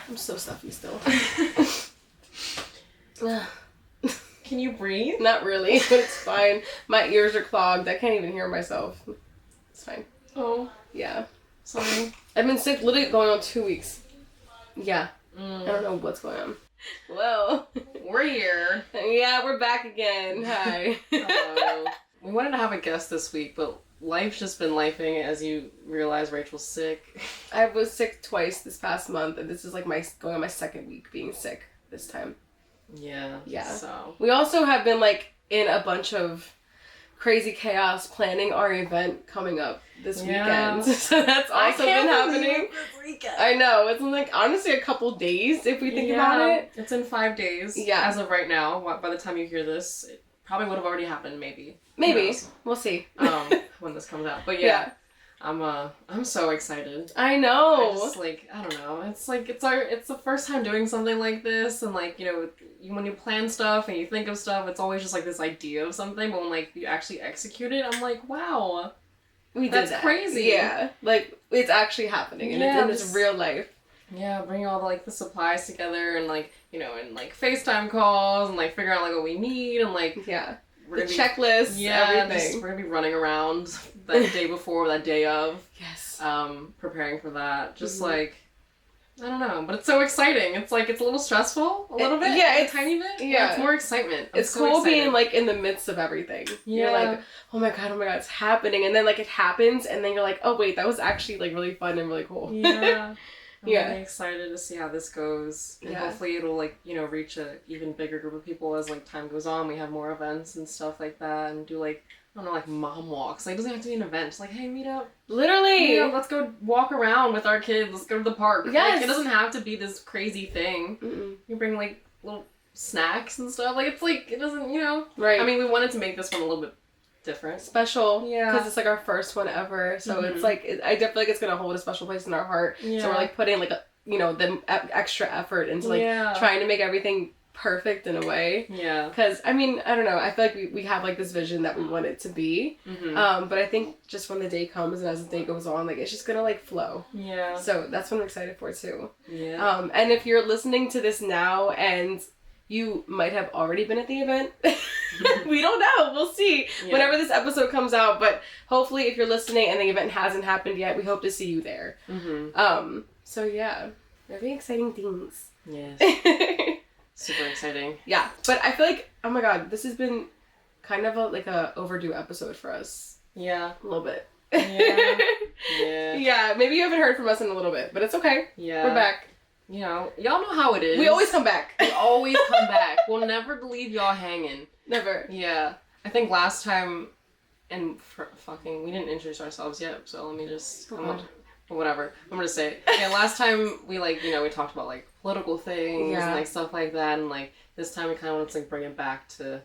I'm so stuffy still. Can you breathe? Not really, but it's fine. My ears are clogged. I can't even hear myself. It's fine. Oh. Yeah. Sorry. I've been sick literally going on 2 weeks. Yeah. I don't know what's going on. Well. We're here. Yeah, we're back again. Hi. Hello. We wanted to have a guest this week, but life's just been lifing as you realize Rachel's sick. I was sick twice this past month, and this is like going on my second week being sick this time. Yeah. Yeah. So. We also have been like in a bunch of crazy chaos planning our event coming up this weekend. So that's also been happening. This weekend. I know. It's in like honestly a couple days if we think about it. It's in 5 days. Yeah. As of right now. By the time you hear this, it probably would have already happened, maybe. Maybe. We'll see. When this comes out. But yeah. I'm so excited. I know. I just I don't know. It's the first time doing something like this, and like, you know, when you plan stuff and you think of stuff, it's always just like this idea of something, but when like you actually execute it, I'm like, wow. That's crazy. Yeah. Like it's actually happening and it's real life. Yeah, bring all the supplies together and like, you know, and like FaceTime calls and like figure out like what we need and like the checklist, everything. We're gonna be running around that day before, that day of. Yes. Preparing for that. Just like, I don't know, but it's so exciting. It's like, it's a little stressful, a little bit. Yeah, it's a tiny bit. Yeah. It's more excitement. It's so cool being like in the midst of everything. Yeah. You're like, oh my god, it's happening. And then like it happens and then you're like, oh wait, that was actually like really fun and really cool. Yeah. I'm really excited to see how this goes. And hopefully it'll like, you know, reach a even bigger group of people as like time goes on. We have more events and stuff like that and do like, I don't know, like mom walks. Like it doesn't have to be an event. It's like, hey, meet up. Literally. You know, let's go walk around with our kids. Let's go to the park. Yes. Like, it doesn't have to be this crazy thing. You bring like little snacks and stuff. Like it's like, it doesn't, you know. Right. I mean, we wanted to make this one a little bit different. Special. Yeah. Because it's like our first one ever. So it's like, I definitely feel like it's going to hold a special place in our heart. Yeah. So we're like putting like, the extra effort into like trying to make everything perfect in a way. Yeah. Because, I mean, I don't know. I feel like we have like this vision that we want it to be. But I think just when the day comes and as the day goes on, like it's just going to like flow. Yeah. So that's what I'm excited for too. Yeah. And if you're listening to this now and you might have already been at the event. We don't know. We'll see whenever this episode comes out. But hopefully if you're listening and the event hasn't happened yet, we hope to see you there. So yeah, very exciting things. Yes. Super exciting. Yeah. But I feel like, oh my god, this has been kind of a overdue episode for us. Yeah. A little bit. Yeah. Yeah. Maybe you haven't heard from us in a little bit, but it's okay. Yeah. We're back. You know, y'all know how it is. We always come back. We always come back. We'll never leave y'all hanging. Never. Yeah. I think last time, and we didn't introduce ourselves yet, so let me just, whatever. I'm gonna say it. Yeah, last time we we talked about like political things and like stuff like that, and like this time we kind of want to like bring it back to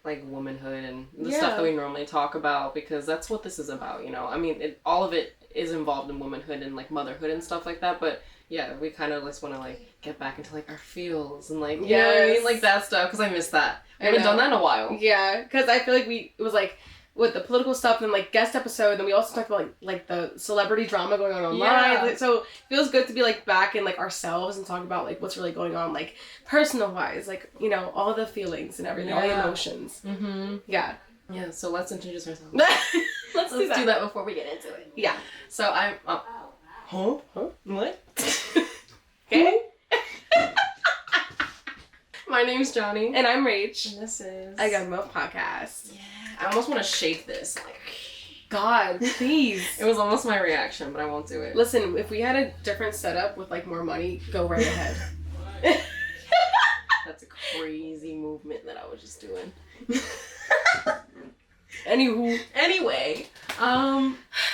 like womanhood and the stuff that we normally talk about, because that's what this is about, you know? I mean, all of it is involved in womanhood and like motherhood and stuff like that, but yeah, we kind of just want to like get back into like our feels and like, you know what I mean? Like that stuff, because I miss that. I haven't done that in a while. Yeah, because I feel like it was like with the political stuff and like guest episode, and we also talked about like the celebrity drama going on online. Yeah. So it feels good to be like back in like ourselves and talk about like what's really going on, like personal wise, like, you know, all the feelings and everything, all the emotions. Yeah. Yeah, so let's introduce ourselves. Let's do that before we get into it. Yeah. So I'm... Huh? What? Okay. My name's Janni. And I'm Rach. And this is... I Got Milk Podcast. Yeah. I almost want to shake this. Like, God, please. It was almost my reaction, but I won't do it. Listen, if we had a different setup with like more money, go right ahead. That's a crazy movement that I was just doing. Anyway,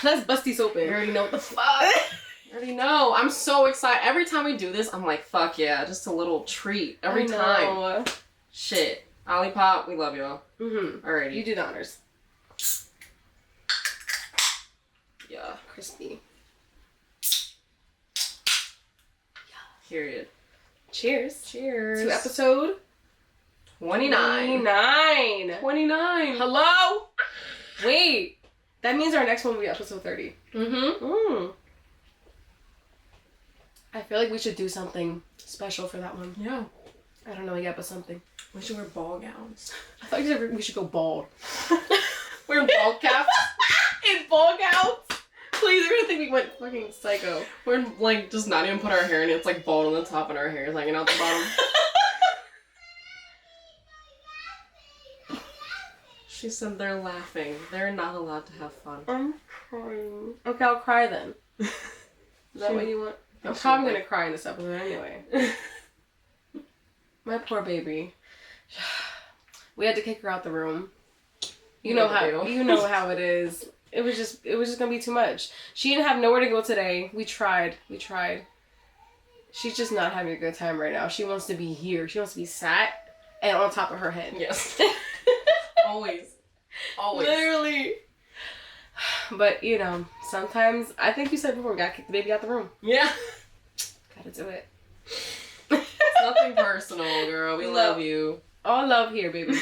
let's bust these open. You already know what the fuck. I already know. I'm so excited. Every time we do this, I'm like, fuck yeah, just a little treat every time. Shit. Olipop, we love y'all. Alrighty. You do the honors. Yeah. Crispy. Period. Cheers. Cheers. To episode 29. 29. Hello? Wait. That means our next one will be episode 30. I feel like we should do something special for that one. Yeah. I don't know yet, but something. We should wear ball gowns. I thought you said we should go bald. Wear ball caps? In ball gowns? Please, they're gonna think we went fucking psycho. We're like just not even put our hair in. It's like bald on the top and our hair is hanging out the bottom. She said they're laughing. They're not allowed to have fun. I'm crying. Okay, I'll cry then. Is that what you want? I'm probably gonna cry in this episode anyway. My poor baby. We had to kick her out the room. You know how it is. It was just gonna be too much. She didn't have nowhere to go today. We tried. She's just not having a good time right now. She wants to be here. She wants to be sat and on top of her head. Yes. Always. Literally. But, you know, sometimes, I think you said before, we gotta kick the baby out the room. Yeah. Gotta do it. It's nothing personal, girl. We love you. All love here, baby.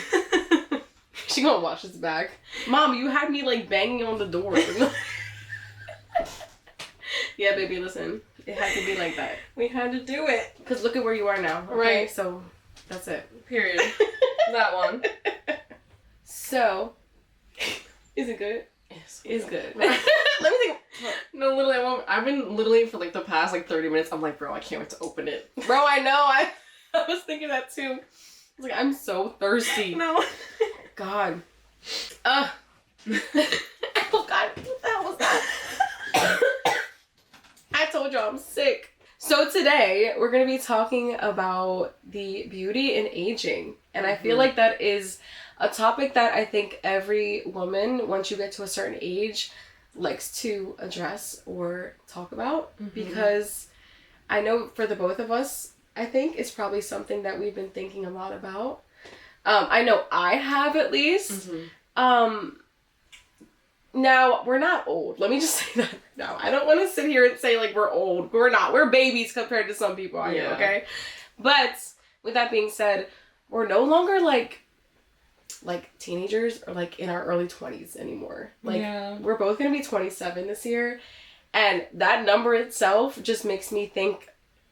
She gonna watch this back. Mom, you had me, like, banging on the door. Yeah, baby, listen. It had to be like that. We had to do it. Because look at where you are now. Okay? Right. So, that's it. Period. That one. So, is it good? It's good. Let me think. No, literally, I've been literally for like the past like 30 minutes. I'm like, bro, I can't wait to open it. Bro, I know. I was thinking that too. I was like, I'm so thirsty. No. God. Oh God, what the hell was that? I told y'all I'm sick. So today we're gonna be talking about the beauty in aging, and I feel like that is a topic that I think every woman, once you get to a certain age, likes to address or talk about, because I know for the both of us, I think it's probably something that we've been thinking a lot about. I know I have, at least. Now, we're not old. Let me just say that now. I don't want to sit here and say, like, we're old. We're not. We're babies compared to some people I know, okay? But, with that being said, we're no longer, like teenagers or, like, in our early 20s anymore. Like, we're both going to be 27 this year. And that number itself just makes me think,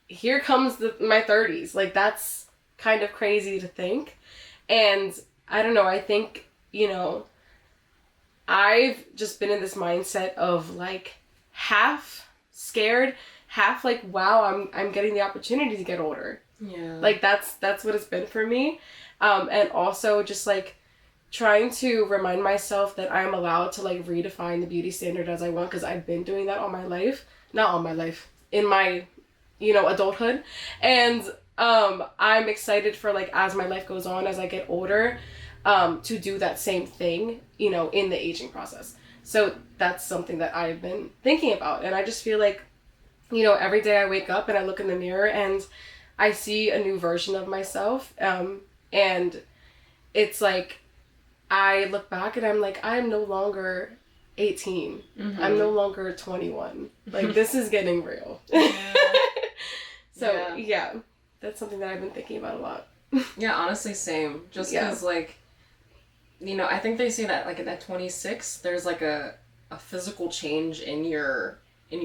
here comes my 30s. Like, that's kind of crazy to think. And, I don't know, I think, you know, I've just been in this mindset of, like, half scared, half like, wow, I'm getting the opportunity to get older. Yeah. Like, that's what it's been for me. And also just, like, trying to remind myself that I'm allowed to, like, redefine the beauty standard as I want, because I've been doing that all my life. Not all my life. In my, you know, adulthood. And I'm excited for, like, as my life goes on, as I get older, to do that same thing, you know, in the aging process. So that's something that I've been thinking about. And I just feel like, you know, every day I wake up and I look in the mirror and I see a new version of myself. And it's like, I look back and I'm like, I'm no longer 18. I'm no longer 21. Like, this is getting real. So, yeah, that's something that I've been thinking about a lot. Yeah, honestly, same. Just because, like, you know, I think they say that, like, at 26, there's, like, a physical change in your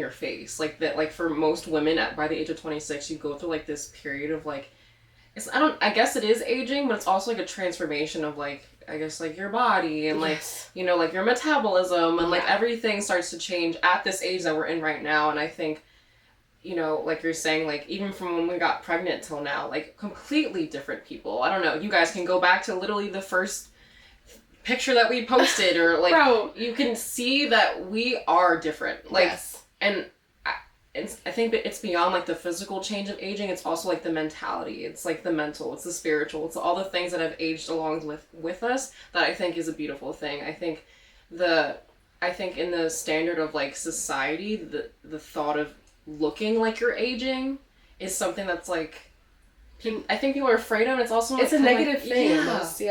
face. Like, that, like, for most women, by the age of 26, you go through, like, this period of, like, I guess it is aging, but it's also, like, a transformation of, like, I guess, like, your body and, like, you know, like, your metabolism and, like, everything starts to change at this age that we're in right now. And I think, you know, like you're saying, like, even from when we got pregnant till now, like, completely different people. I don't know. You guys can go back to literally the first picture that we posted, or, like, you can see that we are different. Like, and I think that it's beyond, like, the physical change of aging. It's also, like, the mentality. It's, like, the mental. It's the spiritual. It's all the things that have aged along with us that I think is a beautiful thing. I think in the standard of, like, society, the thought of looking like you're aging is something that's, like, I think people are afraid of. It's also, like, it's a negative thing almost.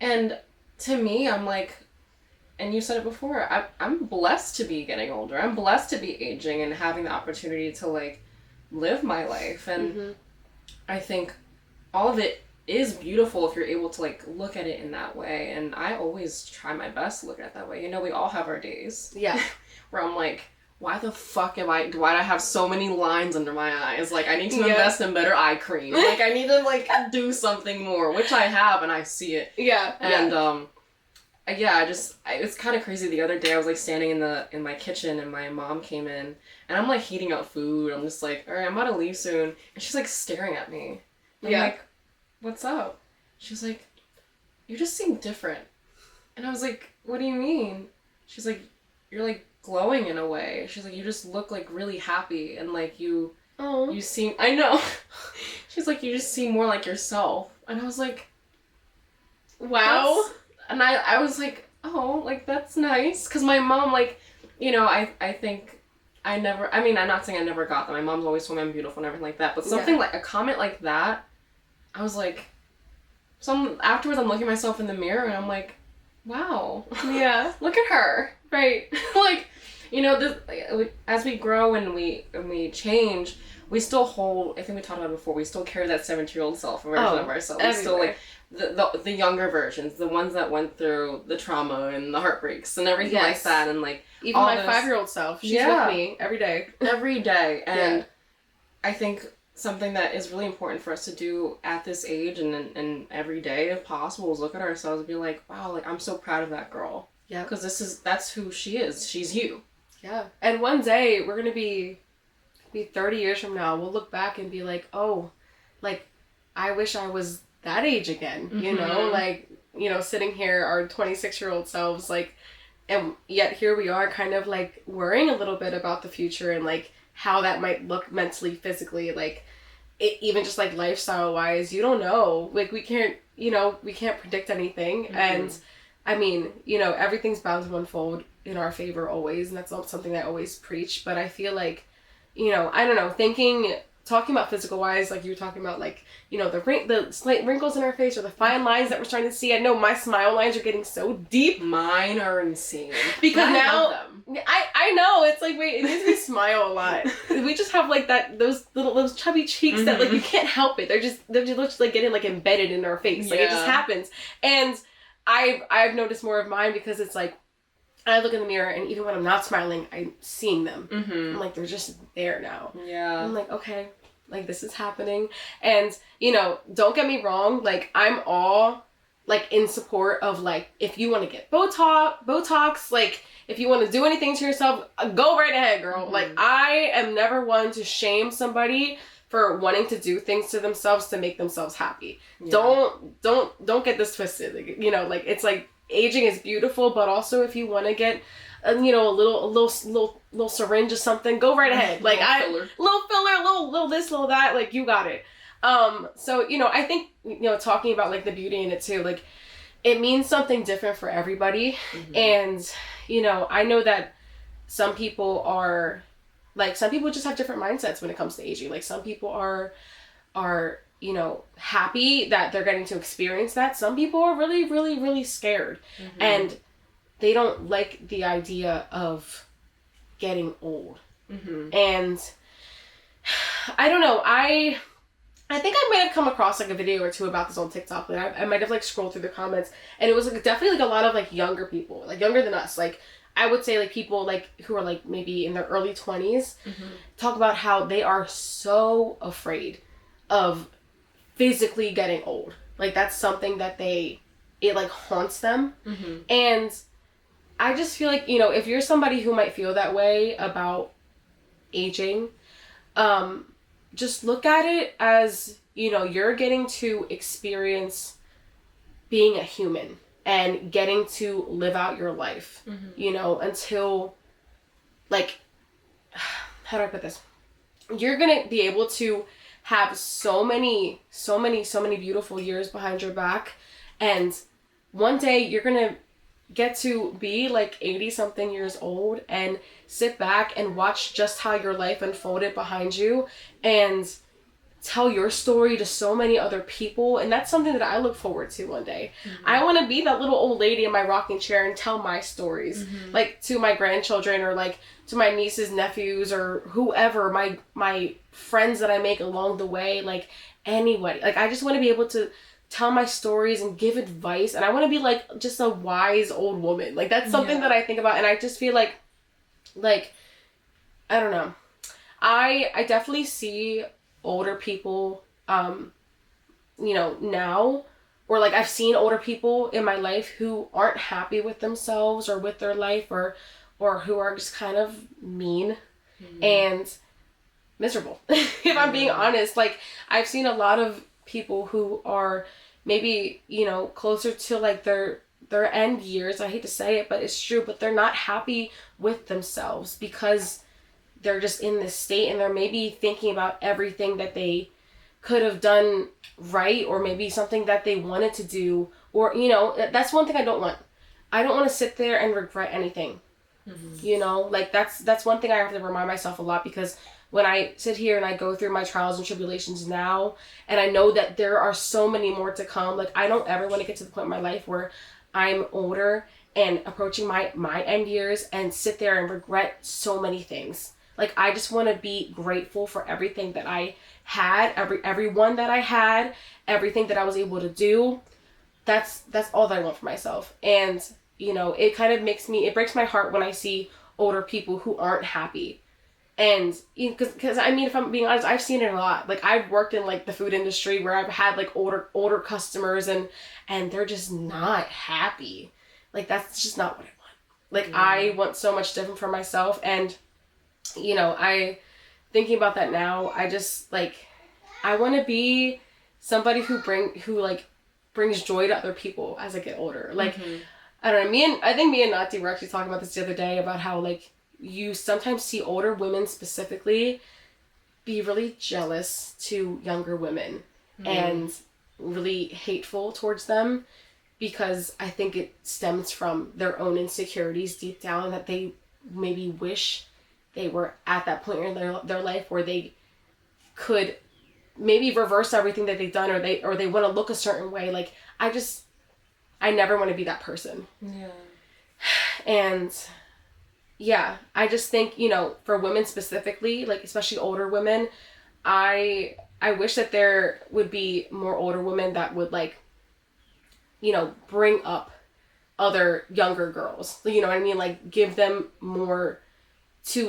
And to me, I'm like, and you said it before, I'm blessed to be getting older. I'm blessed to be aging and having the opportunity to, like, live my life. And I think all of it is beautiful if you're able to, like, look at it in that way. And I always try my best to look at it that way. You know, we all have our days. Yeah. Where I'm like, why the fuck why do I have so many lines under my eyes? Like, I need to invest in better eye cream. Like, I need to, like, do something more, which I have, and I see it. Yeah. And, it's kind of crazy. The other day, I was, like, standing in my kitchen, and my mom came in, and I'm, like, heating up food. I'm just like, all right, I'm about to leave soon. And she's, like, staring at me. I'm like, what's up? She was like, you just seem different. And I was like, what do you mean? She's like, you're, like, glowing in a way. She's like, you just look, like, really happy, and, like, you seem, I know. She's like, you just seem more like yourself. And I was like, wow. And I was like, oh, like, that's nice. Because my mom, like, you know, I think I'm not saying I never got that. My mom's always told me I'm beautiful and everything like that. But something like, a comment like that, I was like, afterwards I'm looking at myself in the mirror and I'm like, wow. Yeah. Look at her. Right. Like, you know, as we grow and we change, we still hold, I think we talked about it before, we still carry that 17-year-old self version of ourselves. We still, like, the younger versions, the ones that went through the trauma and the heartbreaks and everything like that, and, like, even my 5-year-old self, she's with me every day. Every day. And I think something that is really important for us to do at this age and every day, if possible, is look at ourselves and be like, wow, like, I'm so proud of that girl. Yeah. Because that's who she is. She's you. Yeah. And one day, we're going to be 30 years from now, we'll look back and be like, oh, like, I wish I was that age again, you know? Like, you know, sitting here, our 26-year-old selves, like, and yet here we are kind of, like, worrying a little bit about the future and, like, how that might look mentally, physically, like, even just, like, lifestyle-wise, you don't know. Like, we can't predict anything, and, I mean, you know, everything's bound to unfold in our favor always, and that's not something I always preach, but I feel like, you know, I don't know, talking about physical wise, like you were talking about, like, you know, the slight wrinkles in our face or the fine lines that we're starting to see. I know my smile lines are getting so deep. Mine are insane. Because now, I know, it's like, wait, it makes me smile a lot. We just have, like, those chubby cheeks that, like, you can't help it. They're just like getting, like, embedded in our face. Like, it just happens. And I've noticed more of mine because it's like, I look in the mirror, and even when I'm not smiling, I'm seeing them. I'm like, they're just there now. Yeah. I'm like, okay, like, this is happening. And, you know, don't get me wrong, like, I'm all, like, in support of, like, if you want to get Botox, like, if you want to do anything to yourself, go right ahead, girl. Like, I am never one to shame somebody for wanting to do things to themselves to make themselves happy. Yeah. Don't get this twisted. Like, you know, like, it's like, aging is beautiful, but also if you want to get, you know, a little syringe or something, go right ahead. Like, little filler, little this, little that, like, you got it. So, you know, I think, you know, talking about, like, the beauty in it too, like, it means something different for everybody. And, you know, I know that some people just have different mindsets when it comes to aging. Like, some people are, you know, happy that they're getting to experience that. Some people are really, really, really scared. And they don't like the idea of getting old. And I don't know, I think I might have come across, like, a video or two about this on TikTok. Like, I might have, like, scrolled through the comments, and it was, like, definitely, like, a lot of, like, younger people, like, younger than us. Like, I would say, like, people, like, who are, like, maybe in their early 20s, talk about how they are so afraid of physically getting old. Like, that's something that it, like, haunts them. And I just feel like, you know, if you're somebody who might feel that way about aging, just look at it as, you know, you're getting to experience being a human and getting to live out your life, you know, until, like, how do I put this? You're gonna be able to have so many beautiful years behind your back, and one day you're gonna get to be, like, 80-something years old and sit back and watch just how your life unfolded behind you and tell your story to so many other people. And that's something that I look forward to one day. I want to be that little old lady in my rocking chair and tell my stories, like, to my grandchildren, or, like, to my nieces, nephews, or whoever, my friends that I make along the way, like, anybody. Like, I just want to be able to tell my stories and give advice, and I want to be, like, just a wise old woman. Like, that's something that I think about, and I just feel like I don't know. I definitely see older people, now, or like I've seen older people in my life who aren't happy with themselves or with their life, or who are just kind of mean and miserable. If I'm being honest, like I've seen a lot of people who are maybe, closer to like their end years. I hate to say it, but it's true, but they're not happy with themselves because they're just in this state, and they're maybe thinking about everything that they could have done right, or maybe something that they wanted to do, or that's one thing I don't want. I don't want to sit there and regret anything. Like that's one thing I have to remind myself a lot, because when I sit here and I go through my trials and tribulations now, and I know that there are so many more to come, like I don't ever want to get to the point in my life where I'm older and approaching my end years and sit there and regret so many things. Like I just want to be grateful for everything that I had, everyone that I had, everything that I was able to do. That's all that I want for myself. And it kind of it breaks my heart when I see older people who aren't happy. And because I mean, if I'm being honest, I've seen it a lot. Like I've worked in like the food industry where I've had like older customers, and they're just not happy. Like that's just not what I want. Like I want so much different for myself. And I thinking about that now, I just like I want to be somebody who brings joy to other people as I get older. Like I don't know, I think me and Nati were actually talking about this the other day, about how like you sometimes see older women specifically be really jealous to younger women and really hateful towards them, because I think it stems from their own insecurities deep down, that they maybe wish they were at that point in their life where they could maybe reverse everything that they've done, or they want to look a certain way. Like I never want to be that person. Yeah. And yeah, I just think, for women specifically, like especially older women, I wish that there would be more older women that would like, bring up other younger girls. You know what I mean? Like give them more to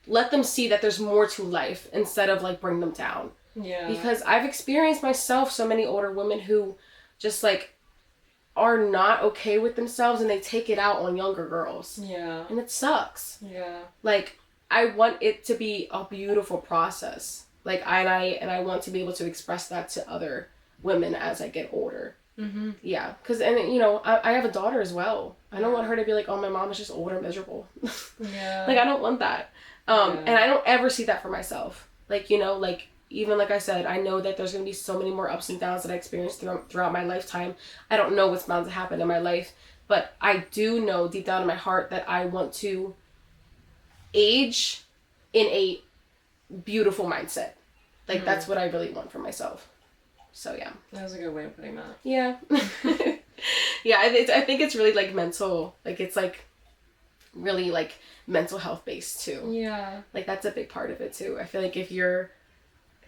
let them see that there's more to life, instead of like bring them down. Yeah. Because I've experienced myself so many older women who just like are not okay with themselves, and they take it out on younger girls. Yeah. And it sucks. Yeah. Like I want it to be a beautiful process. Like I want to be able to express that to other women as I get older. Mm-hmm. Yeah, because I have a daughter as well. I don't want her to be like, oh, my mom is just old and miserable. Yeah. Like I don't want that. And I don't ever see that for myself. Like even like I said, I know that there's gonna be so many more ups and downs that I experienced throughout my lifetime. I don't know what's bound to happen in my life, but I do know deep down in my heart that I want to age in a beautiful mindset. Like that's what I really want for myself. So yeah, that was a good way of putting that. Yeah. Yeah, I think it's really like mental, like it's like really like mental health based too. Yeah, like that's a big part of it too. I feel like if you're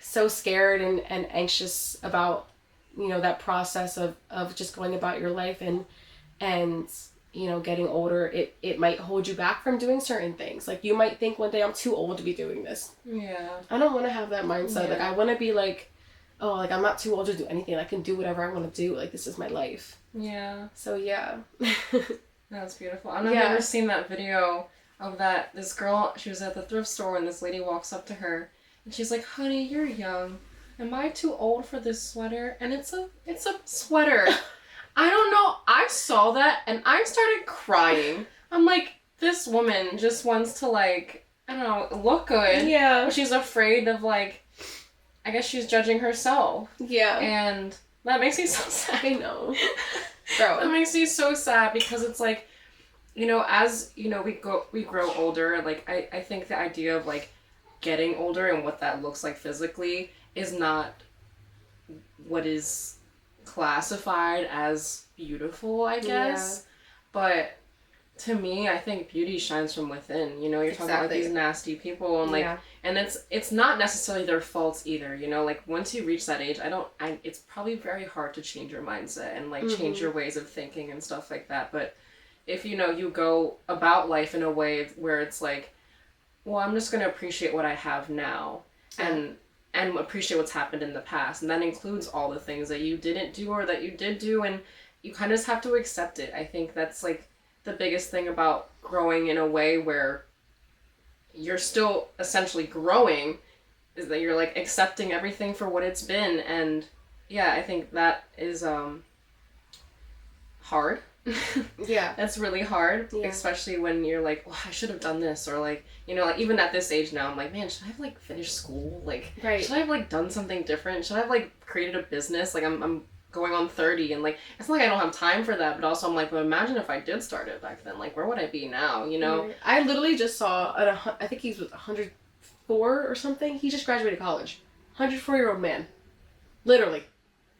so scared and anxious about that process of just going about your life and getting older, it might hold you back from doing certain things. Like you might think one day, I'm too old to be doing this. Yeah, I don't want to have that mindset. Yeah. Like I want to be like, oh, like I'm not too old to do anything. I can do whatever I want to do. Like this is my life. Yeah. So yeah. That's beautiful. I've never seen that video of this girl. She was at the thrift store and this lady walks up to her and she's like, honey, you're young. Am I too old for this sweater? And it's a sweater. I don't know. I saw that and I started crying. I'm like, this woman just wants to like, I don't know, look good. Yeah. But she's afraid of like, I guess she's judging herself. Yeah. And that makes me so sad. I know. Bro. That makes me so sad because it's like, as, we grow older, like, I think the idea of, like, getting older and what that looks like physically is not what is classified as beautiful, I guess. Yeah. But to me, I think beauty shines from within. You're talking about like these nasty people and like, and it's not necessarily their faults either. Like once you reach that age, it's probably very hard to change your mindset and like change your ways of thinking and stuff like that. But if you go about life in a way where it's like, well, I'm just going to appreciate what I have now and appreciate what's happened in the past. And that includes all the things that you didn't do or that you did do. And you kind of just have to accept it. I think that's like the biggest thing about growing in a way where you're still essentially growing is that you're like accepting everything for what it's been. And yeah, I think that is hard. Yeah. That's really hard, especially when you're like, well, I should have done this, or like, you know, like even at this age now, I'm like, man, should I have like finished school? Like, should I have like done something different? Should I have like created a business? Like I'm going on 30 and like, it's not like I don't have time for that, but also I'm like, well, imagine if I did start it back then, like where would I be now, you know? I literally just saw, I think he's 104 or something, he just graduated college. 104-year-old man. Literally.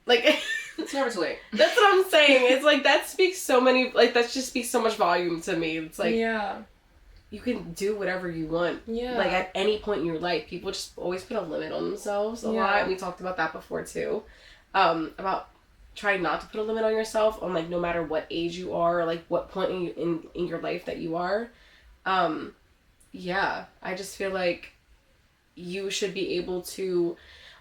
Like... It's never too late. That's what I'm saying. It's like, that speaks so many, like, that just speaks so much volume to me. It's like, you can do whatever you want. Yeah. Like, at any point in your life. People just always put a limit on themselves a lot. We talked about that before, too. About trying not to put a limit on yourself on, like, no matter what age you are or, like, what point in your life that you are. Yeah. I just feel like you should be able to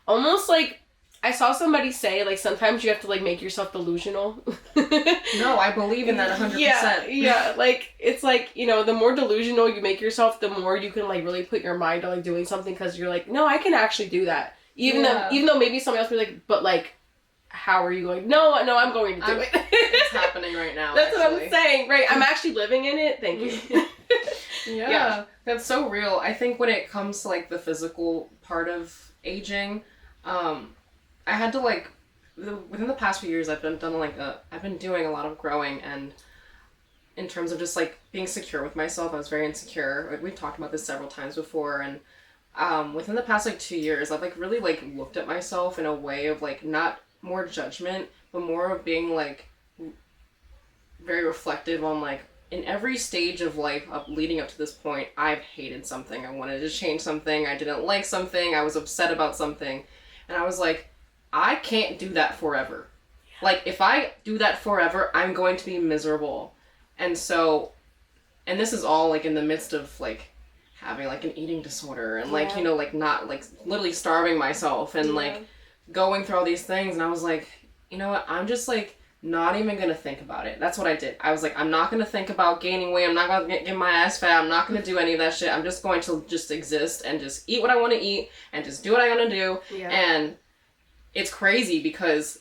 almost, like, I saw somebody say, like, sometimes you have to, like, make yourself delusional. No, I believe in that 100%. Yeah, like, it's like, you know, the more delusional you make yourself, the more you can, like, really put your mind on, like, doing something, because you're like, no, I can actually do that. Even though maybe somebody else would be like, but, like, how are you going? No, I'm going to do it. It's happening right now, That's what I'm saying, right? I'm actually living in it. Thank you. Yeah, that's so real. I think when it comes to, like, the physical part of aging, I had to, like, within the past few years, I've been doing a lot of growing, and in terms of just, like, being secure with myself, I was very insecure. Like, we've talked about this several times before, and within the past, like, 2 years, I've, like, really, like, looked at myself in a way of, like, not more judgment, but more of being, like, very reflective on, like, in every stage of life leading up to this point, I've hated something. I wanted to change something. I didn't like something. I was upset about something. And I was like, I can't do that forever. Yeah. Like, if I do that forever, I'm going to be miserable. And so, and this is all, like, in the midst of, like, having, like, an eating disorder and, like, you know, like, not, like, literally starving myself and, like, going through all these things. And I was like, you know what, I'm just, like, not even gonna think about it. That's what I did. I was like, I'm not gonna think about gaining weight. I'm not gonna get my ass fat. I'm not gonna do any of that shit. I'm just going to just exist and just eat what I want to eat and just do what I want to do. Yeah. And it's crazy because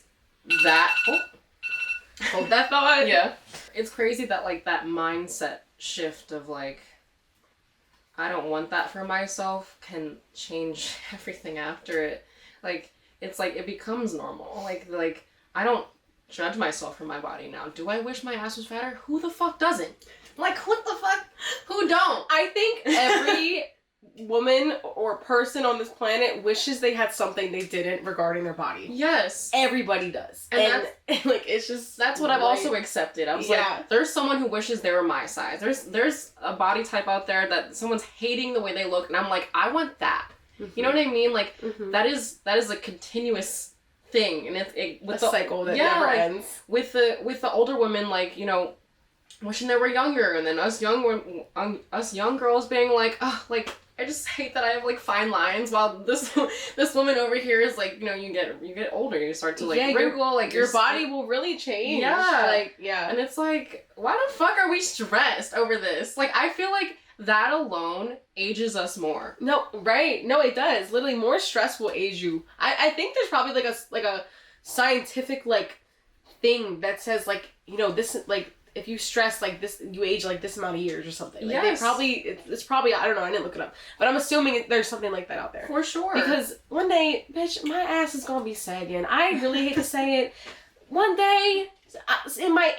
that... Hold that thought. Yeah. It's crazy that, like, that mindset shift of, like, I don't want that for myself can change everything after it. Like, it's like, it becomes normal. Like, I don't judge myself for my body now. Do I wish my ass was fatter? Who the fuck doesn't? Like, what the fuck? Who don't? I think every woman or person on this planet wishes they had something they didn't regarding their body. Yes. Everybody does. And like, it's just... That's what I've also accepted. I was like, there's someone who wishes they were my size. There's a body type out there that someone's hating the way they look, and I'm like, I want that. Mm-hmm. You know what I mean? Like, that is a continuous thing, and it's with the cycle that never ends. With the older women, like, you know, wishing they were younger, and then us young girls being like, oh, like, I just hate that I have, like, fine lines, while this woman over here is like, you know, you get older, you start to, like, wrinkle, like, your body will really change. Yeah. Like, yeah. And it's like, why the fuck are we stressed over this? Like, I feel like that alone ages us more. No, right. No, it does. Literally, more stress will age you. I think there's probably, like a scientific, like, thing that says, like, you know, this, like, if you stress like this, you age like this amount of years or something. Like, yes. It's probably, I don't know, I didn't look it up. But I'm assuming there's something like that out there. For sure. Because one day, bitch, my ass is gonna be sagging. I really hate to say it. One day, in my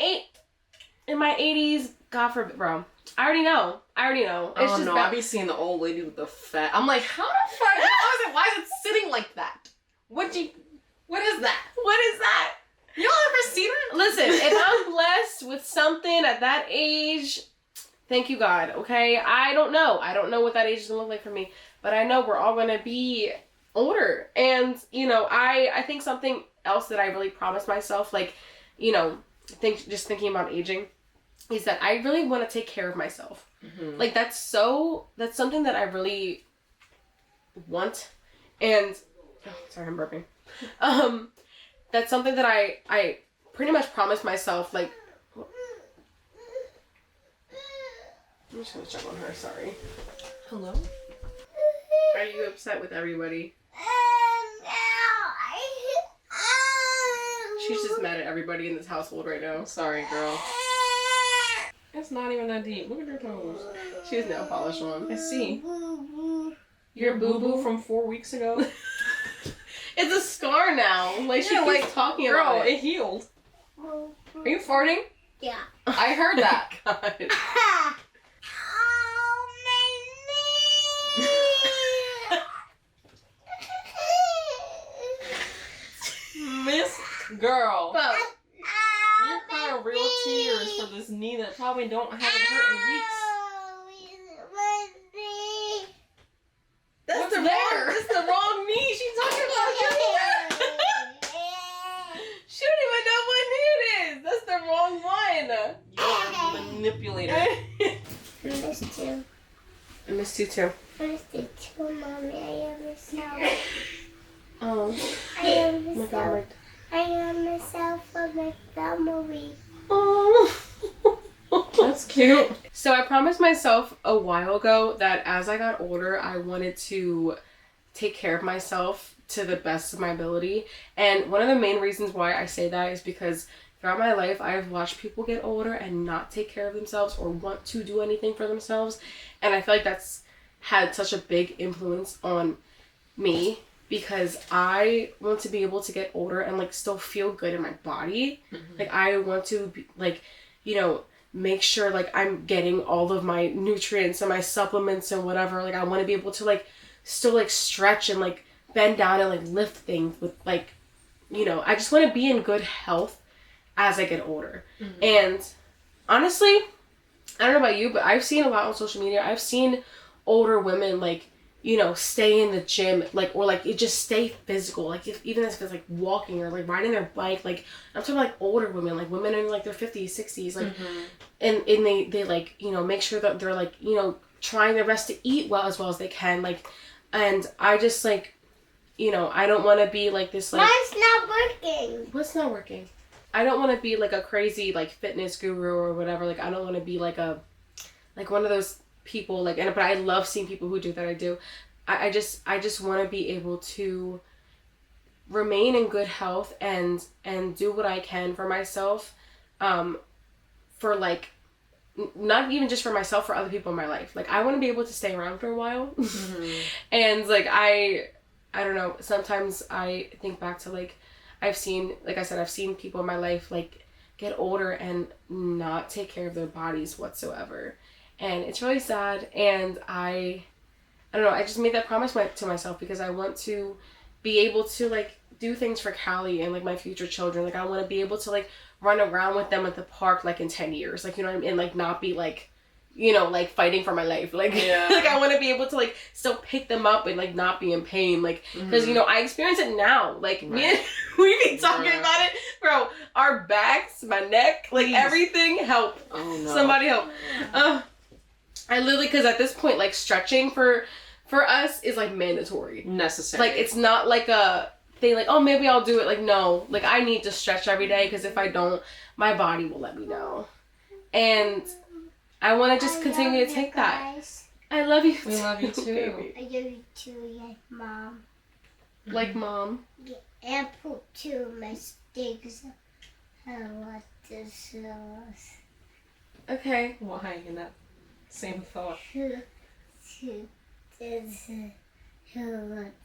80s, God forbid, bro. I already know. It's just I be seeing the old lady with the fat. I'm like, how the fuck? Why is it sitting like that? What is that? What is that? Y'all ever seen it? Listen, if I'm blessed with something at that age, thank you, God, okay? I don't know what that age is gonna look like for me, but I know we're all gonna be older. And, you know, I think something else that I really promised myself, like, you know, just thinking about aging, is that I really want to take care of myself. Like, that's something that I really want. And, sorry, I'm burping. That's something that I pretty much promised myself, like, I'm just gonna check on her, sorry. Hello? Are you upset with everybody? She's just mad at everybody in this household right now. Sorry, girl. It's not even that deep. Look at her toes. She has nail polish on. I see. Your boo-boo from 4 weeks ago? It's a scar now. Like, she keeps talking about girl, it. it healed. Are you farting? Yeah. I heard that. God. Miss girl. But, You're crying real tears for this knee that probably haven't hurt in weeks. that's What's the there? wrong. That's the wrong knee. She's talking about she don't even know what knee it is. That's the wrong one. You're a manipulator. I missed you. I missed you too. I missed you too, Mommy. I am myself. Oh. I am My myself. God. I am myself for my family. Oh. That's cute. So I promised myself a while ago that as I got older, I wanted to take care of myself to the best of my ability. And one of the main reasons why I say that is because throughout my life, I've watched people get older and not take care of themselves or want to do anything for themselves. And I feel like that's had such a big influence on me because I want to be able to get older and like still feel good in my body. Like I want to be, like, you know, make sure like I'm getting all of my nutrients and my supplements and whatever. Like I want to be able to like still like stretch and like bend down and like lift things with like, you know, I just want to be in good health as I get older. And honestly, I don't know about you, but I've seen a lot on social media. I've seen older women like, you know, stay in the gym, like, or like it just stay physical, like even if it's like walking or like riding their bike. Like I'm talking about like older women, like women in like their 50s, 60s, like and they like, you know, make sure that they're like, you know, trying their best to eat well as they can, like. And I just like, you know, I don't want to be like this like Mine's not working. what's not working. I don't want to be like a crazy like fitness guru or whatever. Like I don't want to be like one of those people like, and but I love seeing people who do that. I do. I just want to be able to remain in good health and do what I can for myself, for like not even just for myself, for other people in my life. Like I want to be able to stay around for a while. And like I don't know, sometimes I think back to like I've seen, like I said, I've seen people in my life like get older and not take care of their bodies whatsoever. And it's really sad. And I don't know, I just made that promise to myself because I want to be able to like do things for Callie and like my future children. Like I want to be able to like run around with them at the park like in 10 years. Like, you know what I mean? And like not be like, you know, like fighting for my life. Like, like I want to be able to like still pick them up and like not be in pain. Like, because, you know, I experience it now. Like, we be talking about it. Bro, our backs, my neck, like everything, help. Oh no. Somebody help. I literally, because at this point, like stretching for us is like mandatory. Necessary. Like, it's not like a thing like, oh, maybe I'll do it. Like, no. Like, I need to stretch every day because if I don't, my body will let me know. And I want to just continue to take that. I love you. We love you too. Baby. I love you too, yeah, Mom. Like Mom. Yeah, and put two mistakes. I want the sauce. Okay. Why in that same thought? Who want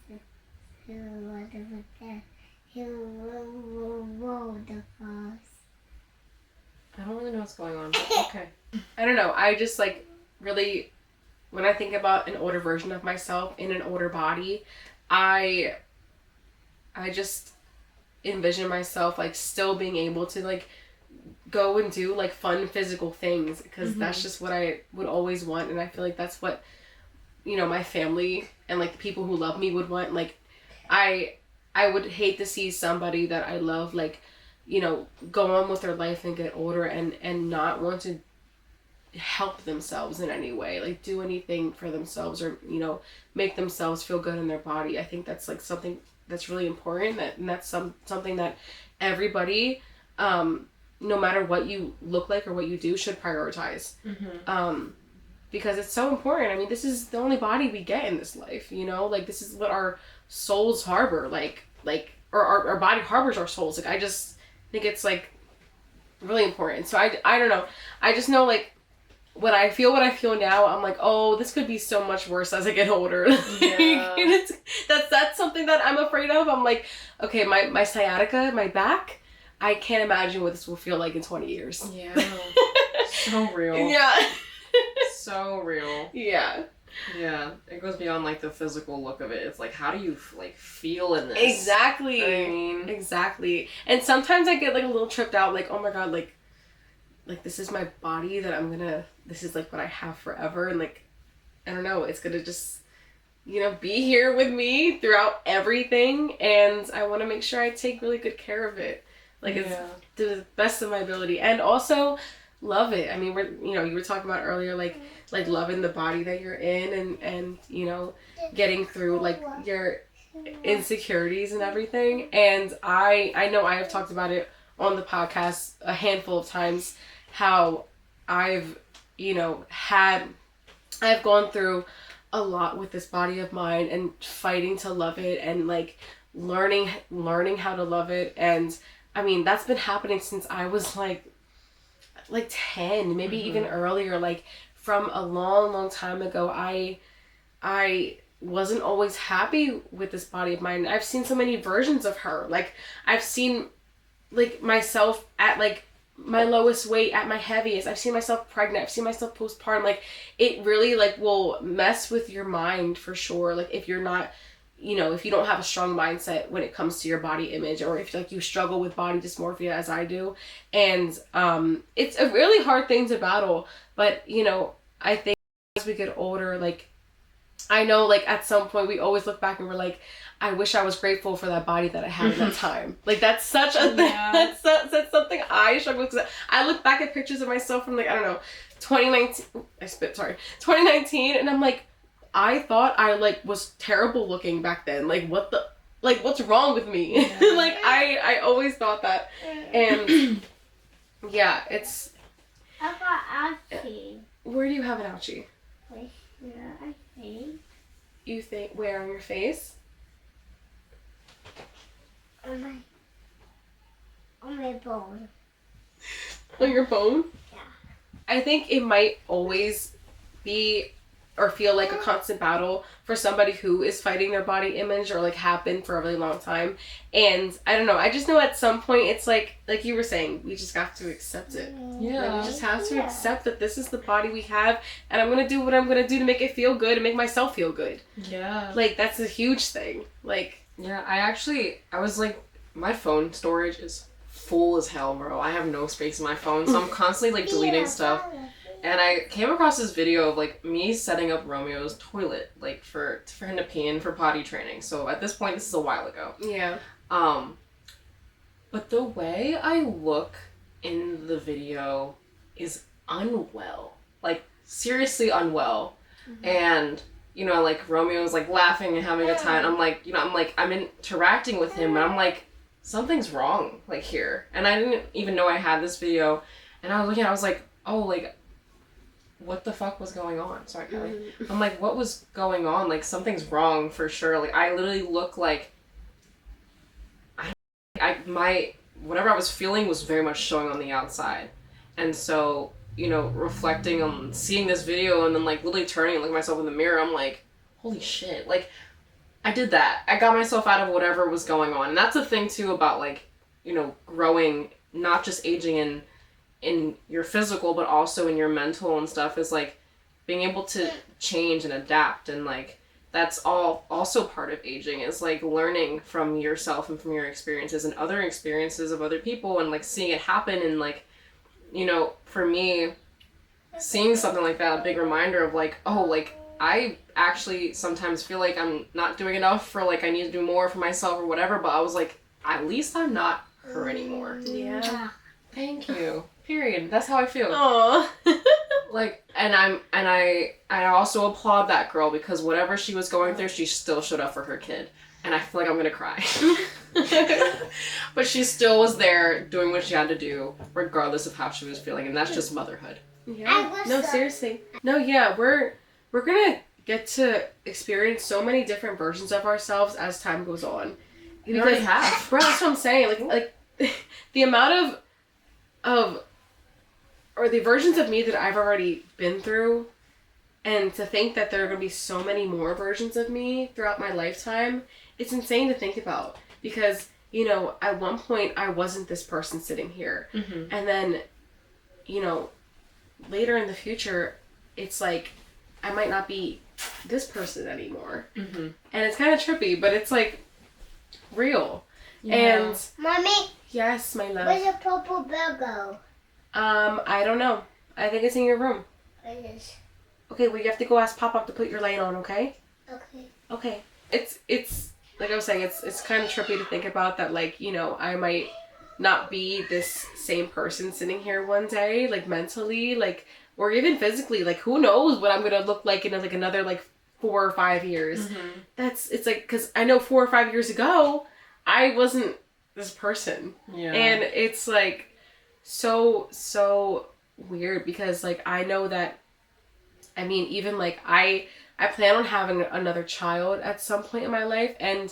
the sauce? I don't really know what's going on. Okay. I don't know. I just like really, when I think about an older version of myself in an older body, I just envision myself like still being able to like go and do like fun physical things because that's just what I would always want. And I feel like that's what, you know, my family and like the people who love me would want. Like I would hate to see somebody that I love like, you know, go on with their life and get older and not want to help themselves in any way, like do anything for themselves, or, you know, make themselves feel good in their body. I think that's like something that's really important, and that's something that everybody, no matter what you look like or what you do, should prioritize. Because it's so important. I mean, this is the only body we get in this life, you know, like this is what our souls harbor, or our body harbors our souls. Like, I just think it's like really important. So I don't know. I just know, like, when I feel what I feel now, I'm like, oh, this could be so much worse as I get older. Yeah. And that's something that I'm afraid of. I'm like, okay, my sciatica, my back, I can't imagine what this will feel like in 20 years. Yeah. So real. Yeah. So real. Yeah. Yeah. It goes beyond, like, the physical look of it. It's like, how do you, like, feel in this? Exactly. I mean, exactly. And sometimes I get, like, a little tripped out, like, oh my God, like this is my body that this is like what I have forever, and like, I don't know, it's gonna just, you know, be here with me throughout everything, and I want to make sure I take really good care of it, like, it's to the best of my ability, and also love it. I mean, you were talking about earlier, like loving the body that you're in, and you know, getting through like your insecurities and everything, and I know I have talked about it on the podcast a handful of times, how I've gone through a lot with this body of mine, and fighting to love it, and like learning how to love it. And I mean, that's been happening since I was like 10, maybe even earlier, like from a long time ago. I wasn't always happy with this body of mine. I've seen so many versions of her. Like, I've seen like myself at like my lowest weight, at my heaviest. I've seen myself pregnant. I've seen myself postpartum. Like, it really like will mess with your mind for sure. Like, if you're not, you know, if you don't have a strong mindset when it comes to your body image, or if like you struggle with body dysmorphia as I do. And it's a really hard thing to battle. But, you know, I think as we get older, like, I know like at some point we always look back and we're like, I wish I was grateful for that body that I had at that time. Like, that's such a that's something I struggle with, because I look back at pictures of myself from like, I don't know, 2019, and I'm like, I thought I like was terrible looking back then. Like, what's wrong with me? Yeah. Like, I always thought that. And yeah, it's. I got ouchie. Where do you have an ouchie? Right here, I think. You think, where on your face? On my bone. On your bone? Yeah. I think it might always be or feel like a constant battle for somebody who is fighting their body image, or like have been for a really long time. And I don't know, I just know at some point it's like you were saying, we just have to accept it. Yeah. Like, we just have to accept that this is the body we have, and I'm gonna do what I'm gonna do to make it feel good and make myself feel good. Yeah. Like, that's a huge thing. Like, yeah, I was like, my phone storage is full as hell, bro. I have no space in my phone, so I'm constantly like deleting stuff. And I came across this video of like me setting up Romeo's toilet, like for him to pee in for potty training. So at this point, this is a while ago. Yeah. But the way I look in the video is unwell. Like, seriously unwell. And, you know, like, Romeo's like laughing and having a time. I'm like, you know, I'm interacting with him, and I'm like, something's wrong, like, here. And I didn't even know I had this video. And I was looking, I was like, oh, like, what the fuck was going on? Sorry, Kelly. I'm like, what was going on? Like, something's wrong for sure. Like, I literally look like, whatever I was feeling was very much showing on the outside. And so, you know, reflecting on seeing this video and then like literally turning and looking at myself in the mirror, I'm like, holy shit. Like, I did that. I got myself out of whatever was going on. And that's the thing too about like, you know, growing, not just aging in your physical, but also in your mental and stuff, is like being able to change and adapt. And like, that's all also part of aging, is like learning from yourself and from your experiences and other experiences of other people, and like seeing it happen. And like, you know, for me, seeing something like that, a big reminder of like, oh, like, I actually sometimes feel like I'm not doing enough, for like I need to do more for myself or whatever, but I was like, at least I'm not her anymore. Yeah. Thank you. Period. That's how I feel. Aww. Like, I also applaud that girl because whatever she was going through, she still showed up for her kid. And I feel like I'm gonna cry. But she still was there doing what she had to do, regardless of how she was feeling, and that's just motherhood. Yeah. No, seriously. No, yeah, we're gonna get to experience so many different versions of ourselves as time goes on. We already have. Bro, that's what I'm saying. Like the amount of or the versions of me that I've already been through, and to think that there are gonna be so many more versions of me throughout my lifetime, it's insane to think about. Because, you know, at one point I wasn't this person sitting here. Mm-hmm. And then, you know, later in the future, it's like I might not be this person anymore. Mm-hmm. And it's kind of trippy, but it's like real. Yeah. And Mommy. Yes, my love. Where's the purple bell go? I don't know. I think it's in your room. It is. Okay, well you have to go ask Pop-Up to put your light on, okay? Okay. Okay. It's like I was saying, it's kind of trippy to think about that, like, you know, I might not be this same person sitting here one day, like mentally, like, or even physically, like, who knows what I'm gonna look like in like another like 4 or 5 years. Mm-hmm. It's like, because I know 4 or 5 years ago I wasn't this person. Yeah. And it's like so weird because like I know that, I mean, even like I plan on having another child at some point in my life, and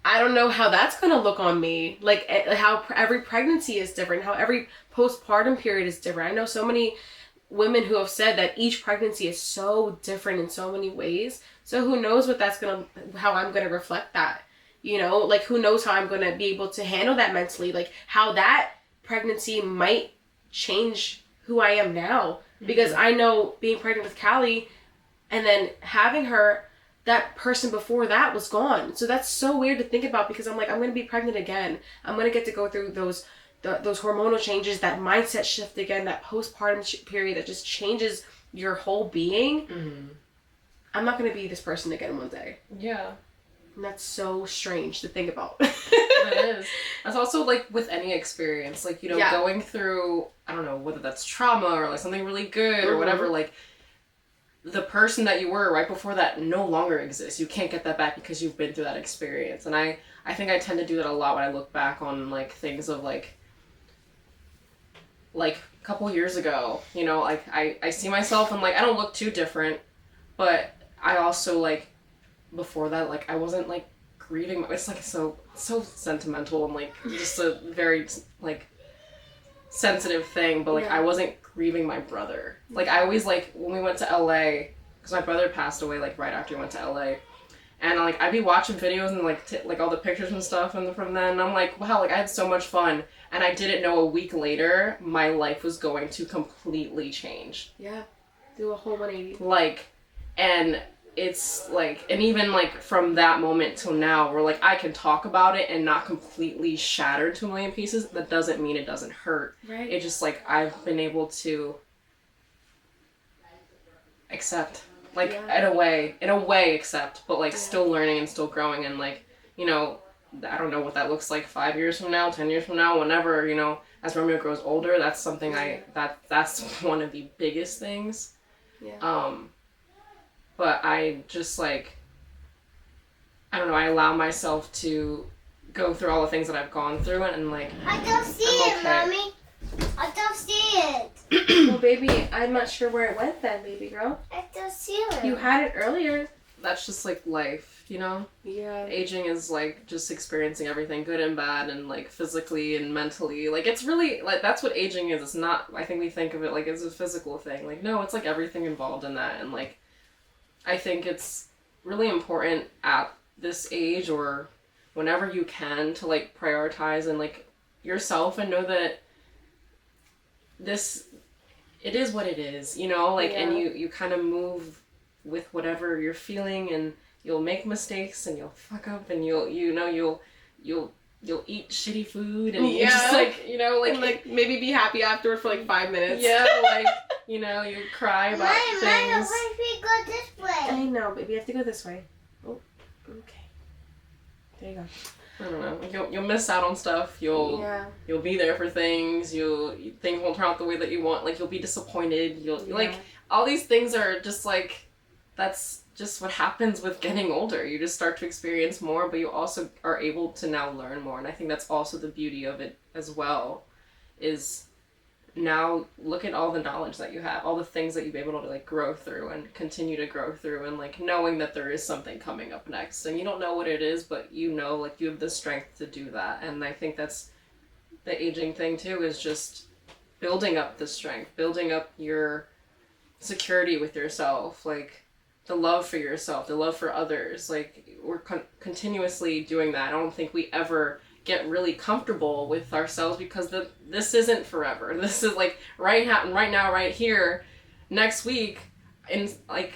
I don't know how that's going to look on me. Like how every pregnancy is different, how every postpartum period is different. I know so many women who have said that each pregnancy is so different in so many ways. So who knows how I'm going to reflect that, you know, like who knows how I'm going to be able to handle that mentally, like how that pregnancy might change who I am now. Because I know being pregnant with Callie and then having her, that person before that was gone. So that's so weird to think about because I'm like, I'm going to be pregnant again. I'm going to get to go through those hormonal changes, that mindset shift again, that postpartum period that just changes your whole being. Mm-hmm. I'm not going to be this person again one day. Yeah. And that's so strange to think about. It is. That's also like with any experience, like, you know, going through, I don't know, whether that's trauma or like something really good or whatever, like the person that you were right before that no longer exists. You can't get that back because you've been through that experience. And I think I tend to do that a lot when I look back on like things of like a couple years ago, you know, like I see myself and like I don't look too different, but I also like before that, like I wasn't like grieving. It's like so sentimental and like just a very like sensitive thing, but like I wasn't grieving my brother. Like I always like when we went to LA, because my brother passed away like right after we went to LA, and like I'd be watching videos and like all the pictures and stuff and from then, and I'm like, wow, like I had so much fun, and I didn't know a week later my life was going to completely change. Yeah, do a whole 180. Like, and it's like, and even like from that moment till now, where like I can talk about it and not completely shattered to a million pieces, that doesn't mean it doesn't hurt. Right. It just like I've been able to accept, like in a way accept, but like still learning and still growing, and like, you know, I don't know what that looks like 5 years from now, 10 years from now, whenever, you know, as Romeo grows older, that's something that's one of the biggest things. Yeah. But I just like, I don't know, I allow myself to go through all the things that I've gone through and like, I don't see it, Mommy. I don't see it. Well, baby, I'm not sure where it went then, baby girl. I don't see it. You had it earlier. That's just like life, you know? Yeah. Aging is like just experiencing everything good and bad and like physically and mentally. Like it's really, like that's what aging is. It's not, I think we think of it like as a physical thing. Like no, it's like everything involved in that, and like I think it's really important at this age or whenever you can to like prioritize and like yourself and know that it is what it is, you know, like, and you kind of move with whatever you're feeling, and you'll make mistakes and you'll fuck up and you'll eat shitty food and you just like, you know, like, and like maybe be happy afterward for like 5 minutes. Yeah, like, you know, you cry about things. Why don't we go this way? I know, baby. You have to go this way. Oh, okay. There you go. I don't know. Like you'll miss out on stuff. You'll be there for things. Things won't turn out the way that you want. Like you'll be disappointed. Like all these things are just like, that's just what happens with getting older. You just start to experience more, but you also are able to now learn more. And I think that's also the beauty of it as well, is now look at all the knowledge that you have, all the things that you've been able to like grow through and continue to grow through, and like knowing that there is something coming up next and you don't know what it is, but you know, like you have the strength to do that. And I think that's the aging thing too, is just building up the strength, building up your security with yourself, like the love for yourself, the love for others. Like we're continuously doing that. I don't think we ever get really comfortable with ourselves, because this isn't forever. This is like right now, right here, next week, and like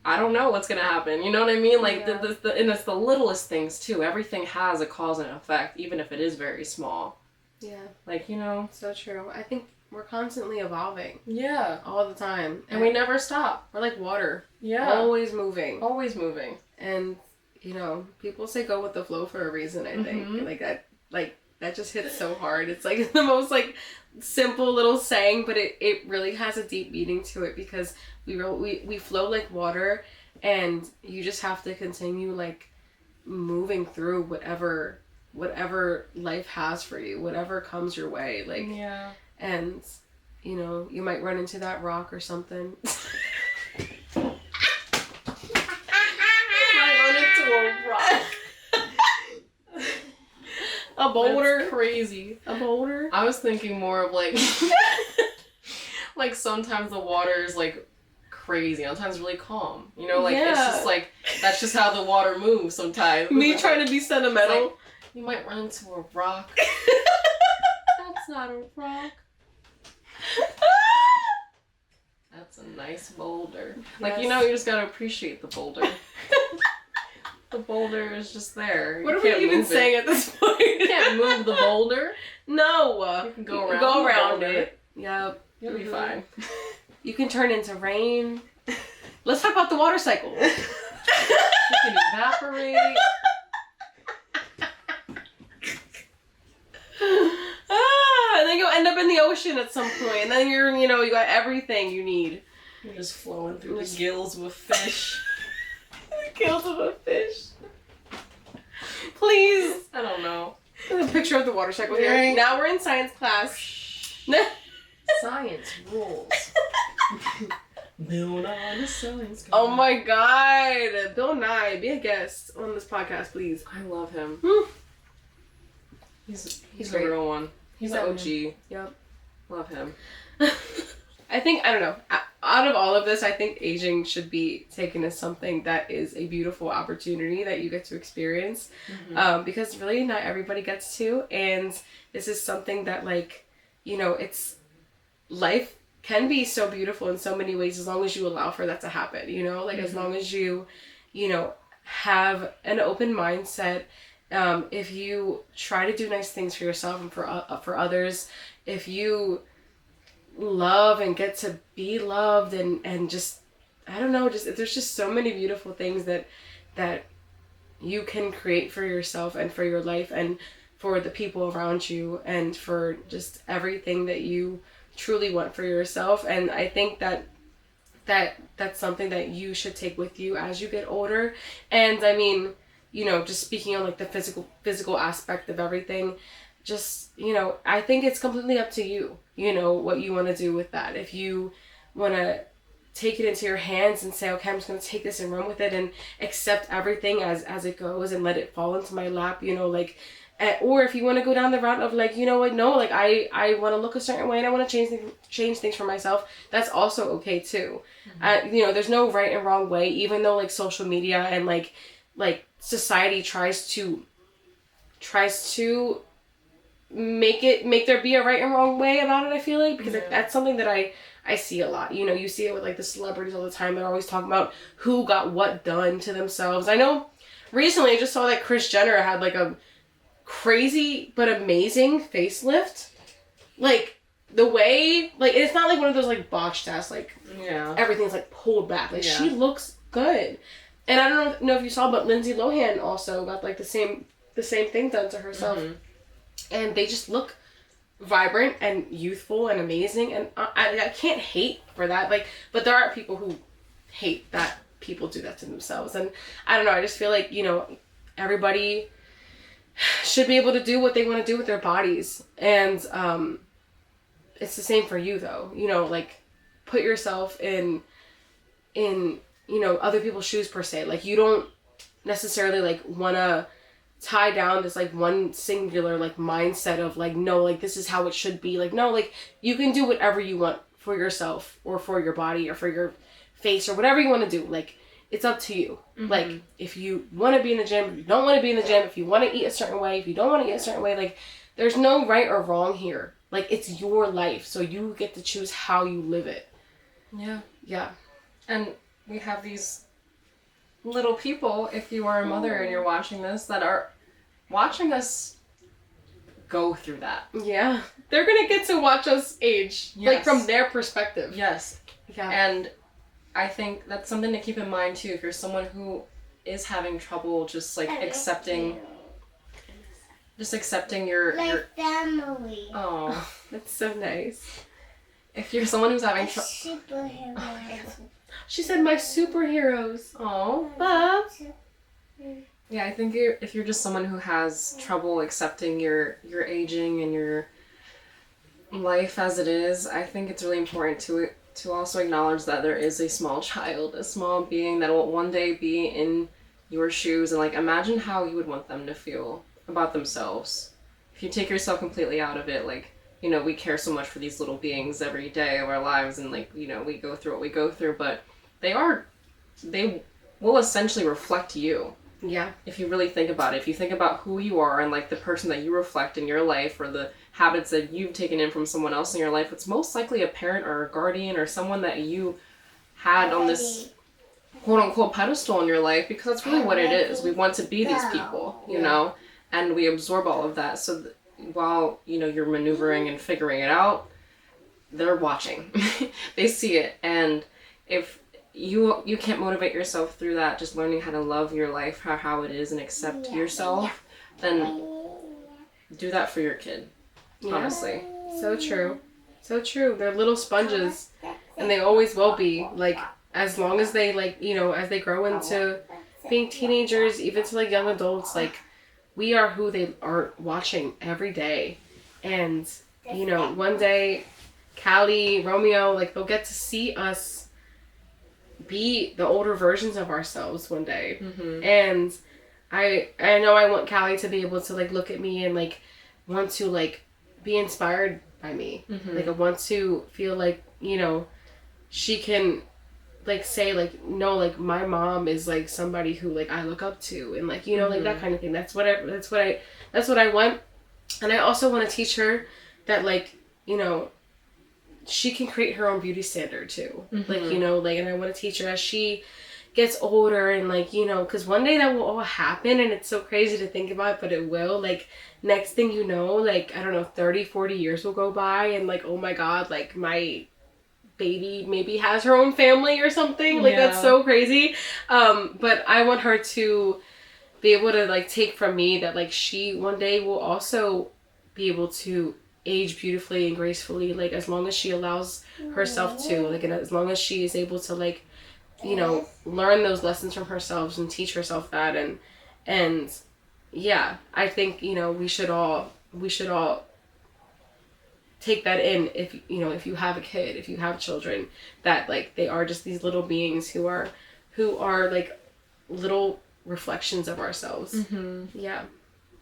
I don't know what's gonna happen. You know what I mean? Like and it's the littlest things too. Everything has a cause and effect, even if it is very small. Yeah. Like, you know. So true. I think we're constantly evolving. Yeah. All the time. And we never stop. We're like water. Yeah. Always moving. Always moving. And you know, people say go with the flow for a reason, I think. Like that just hits so hard. It's like the most like simple little saying, but it really has a deep meaning to it, because we flow like water, and you just have to continue like moving through whatever life has for you, whatever comes your way. Like, yeah. And you know, you might run into that rock or something. A boulder. That's crazy. A boulder. I was thinking more of like, like sometimes the water is like crazy. Sometimes really calm. You know, like it's just like, that's just how the water moves sometimes. Me trying to be sentimental. Like, you might run into a rock. That's not a rock. That's a nice boulder. Yes. Like, you know, you just gotta appreciate the boulder. The boulder is just there. What are we even saying at this point? You can't move the boulder. No. You can go around it. Yep. You'll be fine. You can turn into rain. Let's talk about the water cycle. You can evaporate. And then you'll end up in the ocean at some point. And then you got everything you need. You're just flowing through the gills of a fish. The gills of a fish. Please. I don't know. There's a picture of the water cycle here. Now we're in science class. Science rules. Build on the science class. Oh my god. Bill Nye, be a guest on this podcast, please. I love him. He's great. a real one. He's an OG. Yep. Love him. I think, I don't know, out of all of this, I think aging should be taken as something that is a beautiful opportunity that you get to experience. Mm-hmm. Because really not everybody gets to, and this is something that, like, you know, life can be so beautiful in so many ways as long as you allow for that to happen, you know? Like, mm-hmm. As long as you know, have an open mindset, if you try to do nice things for yourself and for others, if you love and get to be loved and just, I don't know, just there's just so many beautiful things that you can create for yourself and for your life and for the people around you and for just everything that you truly want for yourself. And I think that's something that you should take with you as you get older. And I mean, you know, just speaking on like the physical aspect of everything, just, you know, I think it's completely up to you, you know, what you want to do with that. If you want to take it into your hands and say, okay, I'm just going to take this and run with it and accept everything as it goes and let it fall into my lap, you know, like, or if you want to go down the route of like, you know what, no, like I want to look a certain way and I want to change things for myself, that's also okay too. Mm-hmm. You know, there's no right and wrong way, even though like social media and like society tries to make there be a right and wrong way about it, I feel like, because like, that's something that I see a lot. You know, you see it with like the celebrities all the time. They're always talking about who got what done to themselves. I know recently I just saw that Kris Jenner had like a crazy but amazing facelift. Like the way, like it's not like one of those like botched ass, like everything's like pulled back. Like she looks good. And I don't know if you saw, but Lindsay Lohan also got like the same the same thing done to herself. And they just look vibrant and youthful and amazing, and I can't hate for that, like, but there are people who hate that people do that to themselves, and I don't know, I just feel like, you know, everybody should be able to do what they want to do with their bodies, and it's the same for you though, you know, like, put yourself in you know, other people's shoes per se, like, you don't necessarily like want to tie down this like one singular like mindset of like, no, like this is how it should be, like, no, like you can do whatever you want for yourself or for your body or for your face or whatever you want to do, like it's up to you. Like if you want to be in the gym, if you don't want to be in the gym, if you want to eat a certain way, if you don't want to eat a certain way, like there's no right or wrong here, like it's your life, so you get to choose how you live it. Yeah. And we have these little people, if you are a mother and you're watching this, that are watching us go through that. Yeah. They're gonna get to watch us age, like from their perspective. Yes. Yeah. And I think that's something to keep in mind too, if you're someone who is having trouble just like accepting your family. Oh, that's so nice. If you're someone who's having trouble. Superheroes. She said my superheroes. Oh, Bob. Yeah, I think if you're just someone who has trouble accepting your aging and your life as it is, I think it's really important to also acknowledge that there is a small child, a small being that will one day be in your shoes, and like imagine how you would want them to feel about themselves. If you take yourself completely out of it, like, you know, we care so much for these little beings every day of our lives, and like, you know, we go through what we go through, but they will essentially reflect you. Yeah. If you really think about it, if you think about who you are and like the person that you reflect in your life or the habits that you've taken in from someone else in your life, it's most likely a parent or a guardian or someone that you had on this quote unquote pedestal in your life, because that's really what it is. We want to be these people, you know, and we absorb all of that. So while, you know, you're maneuvering and figuring it out, they're watching. They see it. And if you can't motivate yourself through that, just learning how to love your life, how it is, and accept yourself, then do that for your kid. Honestly. So true. So true. They're little sponges, and they always will be. Like, as long as they, like, you know, as they grow into being teenagers, even to like young adults, like, we are who they are watching every day. And, you know, one day, Callie, Romeo, like, they'll get to see us be the older versions of ourselves one day. And I know I want Callie to be able to like look at me and like want to like be inspired by me. Like I want to feel like, you know, she can like say like, no, like my mom is like somebody who like I look up to, and like, you know, like that kind of thing. That's what I want. And I also want to teach her that, like, you know, she can create her own beauty standard too. Like, you know, like, and I want to teach her as she gets older, and like, you know, because one day that will all happen, and it's so crazy to think about, but it will. Like, next thing you know, like, I don't know, 30, 40 years will go by, and like, oh my God, like my baby maybe has her own family or something. Like, that's so crazy. But I want her to be able to like take from me that like she one day will also be able to age beautifully and gracefully, like as long as she allows herself to, like, and as long as she is able to, like, you know, learn those lessons from herself and teach herself that. And yeah, I think, you know, we should all take that in. If, you know, if you have a kid, if you have children, that like they are just these little beings who are like little reflections of ourselves.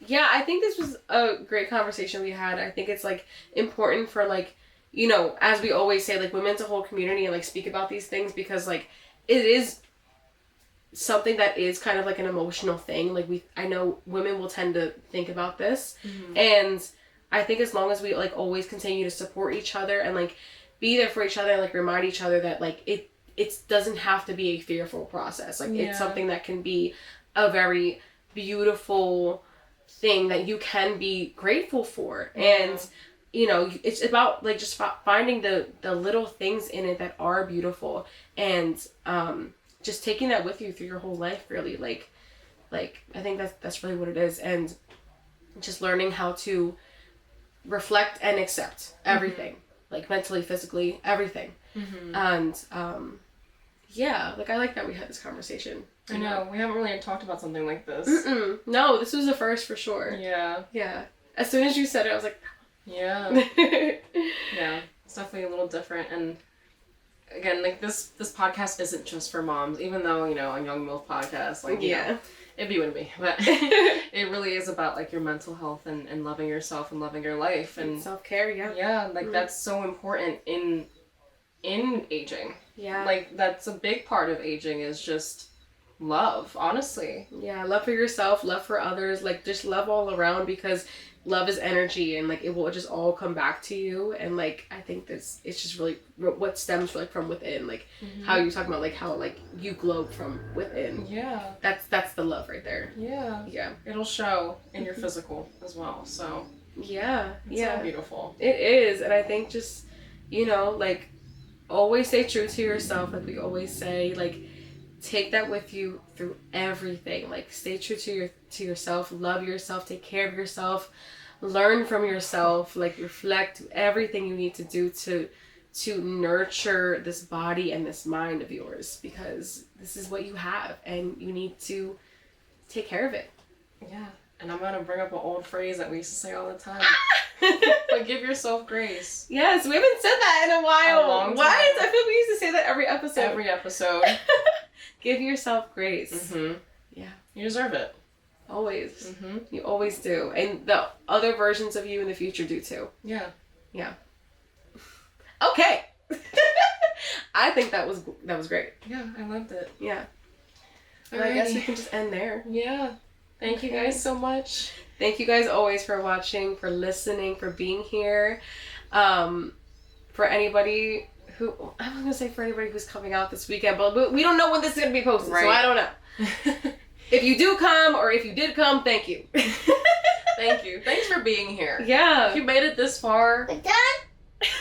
Yeah, I think this was a great conversation we had. I think it's, like, important for, like, you know, as we always say, like, women as a whole community and, like, speak about these things, because, like, it is something that is kind of, like, an emotional thing. Like, I know women will tend to think about this, and I think as long as we, like, always continue to support each other and, like, be there for each other and, like, remind each other that, like, it doesn't have to be a fearful process. Like, it's something that can be a very beautiful thing that you can be grateful for. And you know, it's about like just finding the little things in it that are beautiful, and just taking that with you through your whole life, really. Like, Like, I think that's really what it is. And just learning how to reflect and accept everything, like mentally, physically, everything. And yeah, like I like that we had this conversation. I know, we haven't really talked about something like this. No, this was the first for sure. Yeah. As soon as you said it, I was like, yeah. Yeah, it's definitely a little different. And again, like this podcast isn't just for moms, even though, you know, a Young MILF podcast, like, you know, it'd be, wouldn't be, but it really is about like your mental health and loving yourself and loving your life and self-care. Yeah, like that's so important in aging. Yeah, like that's a big part of aging is just love, honestly. Yeah, love for yourself, love for others, like just love all around, because love is energy, and like it will just all come back to you. And like I think it's just really what stems like from within, like how you talking about like how like you glow from within. Yeah, that's the love right there. Yeah, it'll show in your physical as well. So it's so beautiful. It is. And I think just, you know, like always stay true to yourself, like we always say, like take that with you through everything. Like stay true to yourself, love yourself, take care of yourself, learn from yourself, like reflect, everything you need to do to nurture this body and this mind of yours, because this is what you have and you need to take care of it. Yeah. And I'm gonna bring up an old phrase that we used to say all the time. But give yourself grace. Yes, we haven't said that in a while. A long time. What? I feel like we used to say that every episode. Give yourself grace. Yeah. You deserve it. Always. You always do. And the other versions of you in the future do too. Yeah. Okay. I think that was great. Yeah, I loved it. Yeah. Well, I guess we can just end there. Yeah. Thank you guys so much. Thank you guys always for watching, for listening, for being here. For anybody who, I was going to say for anybody who's coming out this weekend, but we don't know when this is going to be posted, so I don't know. If you do come, or if you did come, thank you. Thank you. Thanks for being here. Yeah. If you made it this far. We're done?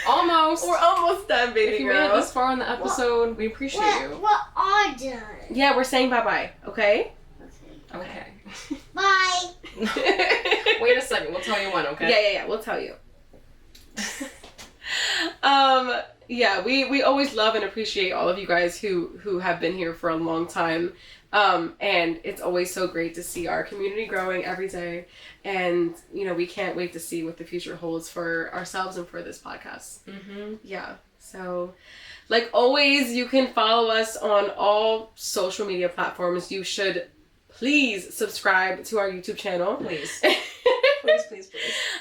Almost. We're almost done, baby If you girl. made it this far in the episode, we appreciate you. We're all done. Yeah, we're saying bye-bye, okay? Okay. Bye. Wait a second, we'll tell you when, okay? Yeah, we'll tell you. Yeah, we always love and appreciate all of you guys who have been here for a long time. And it's always so great to see our community growing every day. And, you know, we can't wait to see what the future holds for ourselves and for this podcast. Yeah. So, like always, you can follow us on all social media platforms. You should please subscribe to our YouTube channel. Please. Please.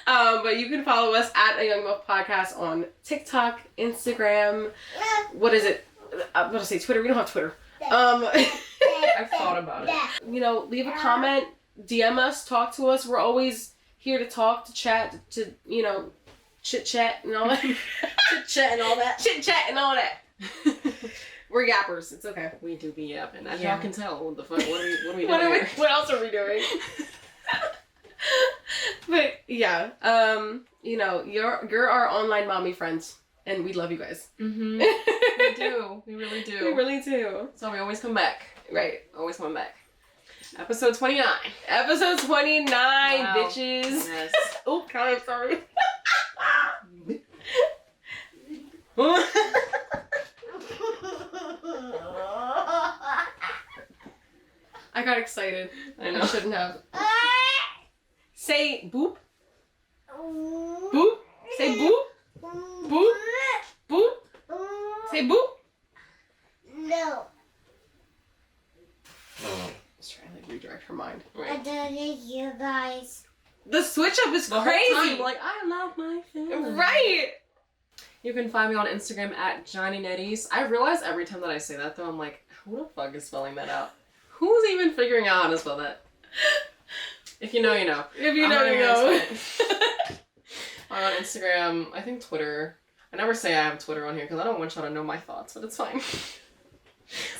But you can follow us at A Young MILF Podcast on TikTok, Instagram. What is it? I'm going to say Twitter. We don't have Twitter. I've thought about it. You know, leave a comment, DM us, talk to us. We're always here to talk, to chat, to, you know, chit-chat and all that. Chit-chat and all that. Chit-chat and all that. We're yappers. It's okay. We do be yapping. As y'all can tell, what the fuck, what are we doing here? What else are we doing? But, yeah. You know, you're our online mommy friends. And we love you guys. We do. We really do. We really do. So we always come back. Right. Always come back. Episode 29. Episode 29, wow. Bitches. Yes. Oh, God, I'm sorry. I got excited. I know. I shouldn't have. Say boop. Boop. Say boop. Boop. Boop. Say boop. No. Let's try to like redirect her mind. I don't need you guys. The switch up is the crazy. Whole time, like, I love my family. Right. You can find me on Instagram at Janni and Rachel. I realize every time that I say that though, I'm like, who the fuck is spelling that out? Who's even figuring out how to spell that? If you know, you know. If you know, you know. I'm on Instagram, I think Twitter. I never say I have Twitter on here because I don't want y'all to know my thoughts, but it's fine.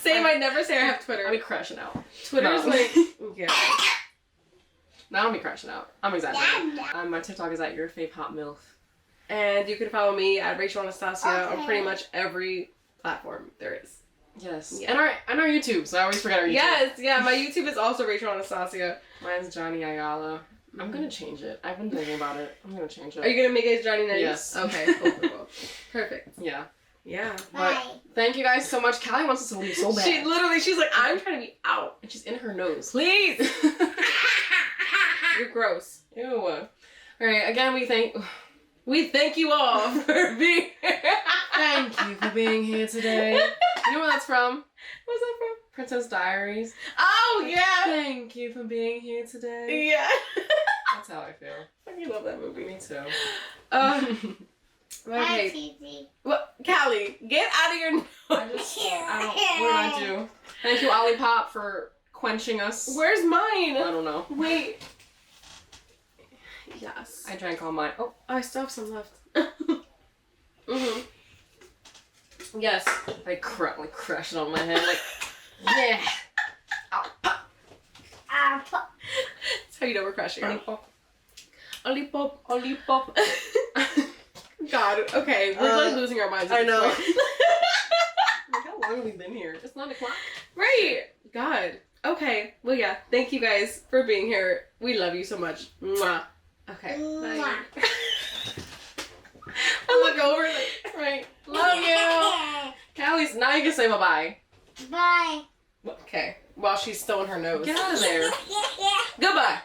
Same, I never say I have Twitter. I'll be crashing out. Twitter's like, yeah. No, I don't be crashing out. I'm exaggerating. My TikTok is at your fave hot MILF. And you can follow me at Rachel Anastasia Okay. on pretty much every platform there is. Yes. Yeah. And our YouTube. So I always forget our YouTube. Yes, yeah. My YouTube is also Rachel Anastasia. Mine's Janni Ayala. I'm gonna change it. I've been thinking about it. I'm gonna change it. Are you gonna make it Janni? Yes. Okay. Cool. Perfect. Yeah. Yeah. But thank you guys so much. Callie wants us to leave so bad. She's like, I'm trying to be out. And she's in her nose. Please. You're gross. Ew. All right. Again, we thank you all for being here. Thank you for being here today. You know where that's from? What's that from? Princess Diaries. Oh yeah. Thank you for being here today. Yeah. That's how I feel. I love that movie. Me too. Okay. What, Callie, get out of your nose. What did I do? Thank you, Olipop, for quenching us. Where's mine? I don't know. Wait. Yes. I drank all mine. Oh, I still have some left. Yes. I crashed it on my head. Like, yeah. That's how you know we're crashing. Olipop. God, okay, we're like losing our minds. I know. Like, how long have we been here? It's 9 o'clock. Right. God. Okay. Well, yeah. Thank you guys for being here. We love you so much. Mwah. Okay. Bye. I look over like, right. Love you. Callie's, now you can say bye-bye. Bye. Okay. While she's still in her nose. Get out of there. Goodbye.